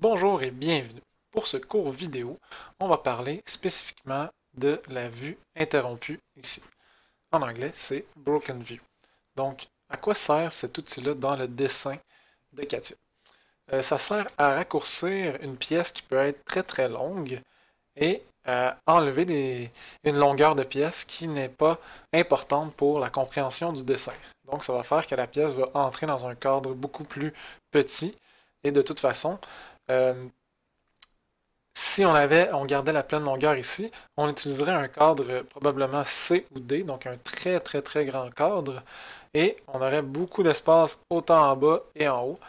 Bonjour et bienvenue. Pour ce cours vidéo, on va parler spécifiquement de la vue interrompue ici. En anglais, c'est Broken View. Donc, à quoi sert cet outil-là dans le dessin de Katia? Ça sert à raccourcir une pièce qui peut être très très longue et à enlever une longueur de pièce qui n'est pas importante pour la compréhension du dessin. Donc, ça va faire que la pièce va entrer dans un cadre beaucoup plus petit et de toute façon, euh, si on gardait la pleine longueur ici, on utiliserait un cadre probablement C ou D, donc un très très très grand cadre, et on aurait beaucoup d'espace autant en bas et en haut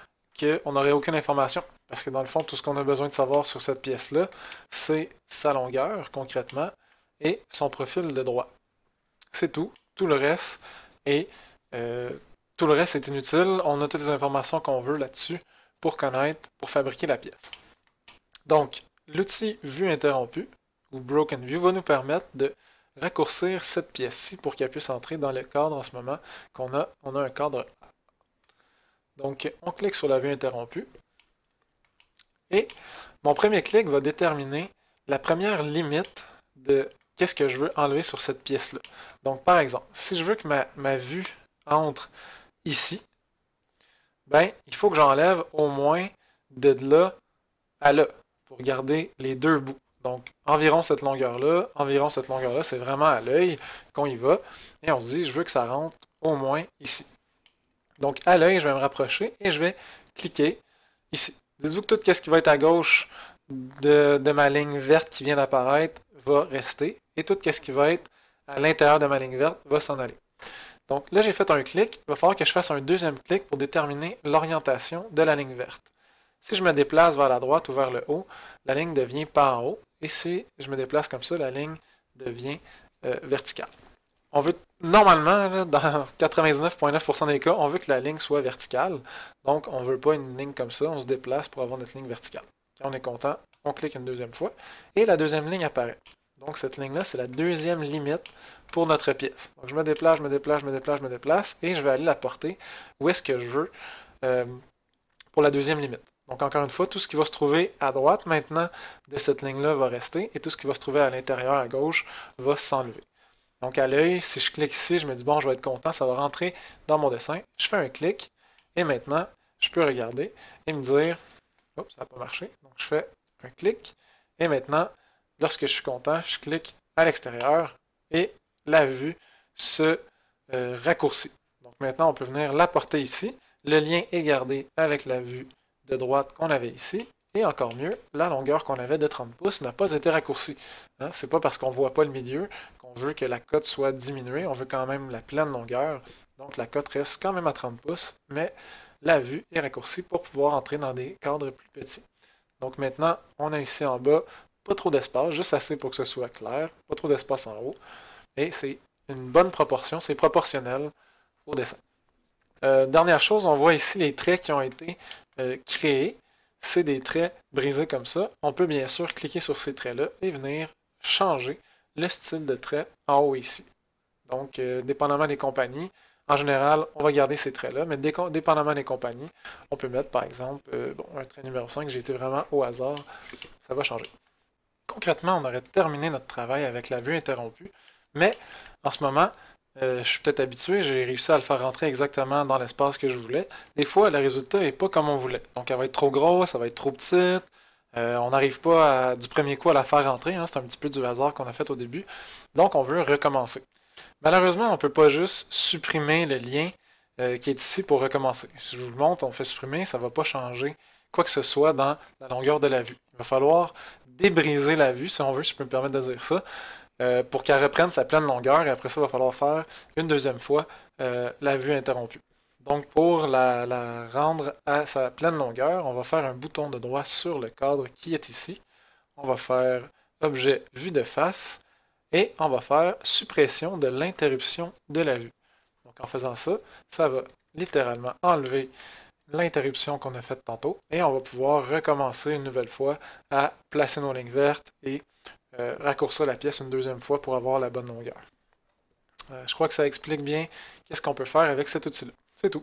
qu'on n'aurait aucune information. Parce que dans le fond, tout ce qu'on a besoin de savoir sur cette pièce-là, c'est sa longueur concrètement et son profil de droit. C'est tout. Tout le reste est, euh, tout le reste est inutile. On a toutes les informations qu'on veut là-dessus pour connaître, pour fabriquer la pièce. Donc, l'outil vue interrompue, ou Broken View, va nous permettre de raccourcir cette pièce-ci pour qu'elle puisse entrer dans le cadre en ce moment qu'on a. On a un cadre A. Donc, on clique sur la vue interrompue. Et mon premier clic va déterminer la première limite de qu'est-ce que je veux enlever sur cette pièce-là. Donc, par exemple, si je veux que ma vue entre ici, ben, il faut que j'enlève au moins de là à là pour garder les deux bouts. Donc, environ cette longueur-là, c'est vraiment à l'œil qu'on y va. Et on se dit, je veux que ça rentre au moins ici. Donc, à l'œil, je vais me rapprocher et je vais cliquer ici. Dites-vous que tout ce qui va être à gauche de ma ligne verte qui vient d'apparaître va rester. Et tout ce qui va être à l'intérieur de ma ligne verte va s'en aller. Donc là, j'ai fait un clic. Il va falloir que je fasse un deuxième clic pour déterminer l'orientation de la ligne verte. Si je me déplace vers la droite ou vers le haut, la ligne devient pas en haut. Et si je me déplace comme ça, la ligne devient verticale. On veut, normalement, là, dans 99,9% des cas, on veut que la ligne soit verticale. Donc, on ne veut pas une ligne comme ça. On se déplace pour avoir notre ligne verticale. Quand on est content, on clique une deuxième fois. Et la deuxième ligne apparaît. Donc, cette ligne-là, c'est la deuxième limite pour notre pièce. Donc, je me déplace, je me déplace, je me déplace, je me déplace. Et je vais aller la porter où est-ce que je veux pour la deuxième limite. Donc, encore une fois, tout ce qui va se trouver à droite maintenant de cette ligne-là va rester. Et tout ce qui va se trouver à l'intérieur, à gauche, va s'enlever. Donc, à l'œil, si je clique ici, je me dis, bon, je vais être content, ça va rentrer dans mon dessin. Je fais un clic. Et maintenant, je peux regarder et me dire, oups, ça n'a pas marché. Donc, je fais un clic. Et maintenant, lorsque je suis content, je clique à l'extérieur et la vue se raccourcit. Donc, maintenant, on peut venir la porter ici. Le lien est gardé avec la vue de droite qu'on avait ici. Et encore mieux, la longueur qu'on avait de 30 pouces n'a pas été raccourcie. Hein? C'est pas parce qu'on ne voit pas le milieu qu'on veut que la cote soit diminuée. On veut quand même la pleine longueur. Donc la cote reste quand même à 30 pouces, mais la vue est raccourcie pour pouvoir entrer dans des cadres plus petits. Donc maintenant, on a ici en bas pas trop d'espace, juste assez pour que ce soit clair, pas trop d'espace en haut. Et c'est une bonne proportion, c'est proportionnel au dessin. Dernière chose, on voit ici les traits qui ont été créés. C'est des traits brisés comme ça. On peut bien sûr cliquer sur ces traits-là et venir changer le style de trait en haut ici. Donc, dépendamment des compagnies, en général, on va garder ces traits-là, mais dépendamment des compagnies, on peut mettre par exemple un trait numéro 5, j'ai été vraiment au hasard, ça va changer. Concrètement, on aurait terminé notre travail avec la vue interrompue, mais en ce moment, je suis peut-être habitué, j'ai réussi à le faire rentrer exactement dans l'espace que je voulais. Des fois, le résultat n'est pas comme on voulait. Donc, elle va être trop grosse, elle va être trop petite. On n'arrive pas du premier coup à la faire rentrer. Hein, c'est un petit peu du hasard qu'on a fait au début. Donc, on veut recommencer. Malheureusement, on ne peut pas juste supprimer le lien qui est ici pour recommencer. Si je vous le montre, on fait supprimer, ça ne va pas changer quoi que ce soit dans la longueur de la vue. Il va falloir débriser la vue, si on veut, si je peux me permettre de dire ça, pour qu'elle reprenne sa pleine longueur, et après ça, il va falloir faire une deuxième fois la vue interrompue. Donc, pour la rendre à sa pleine longueur, on va faire un bouton de droit sur le cadre qui est ici. On va faire objet vue de face, et on va faire suppression de l'interruption de la vue. Donc, en faisant ça, ça va littéralement enlever l'interruption qu'on a faite tantôt, et on va pouvoir recommencer une nouvelle fois à placer nos lignes vertes et raccourcir la pièce une deuxième fois pour avoir la bonne longueur. Je crois que ça explique bien qu'est-ce qu'on peut faire avec cet outil-là. C'est tout.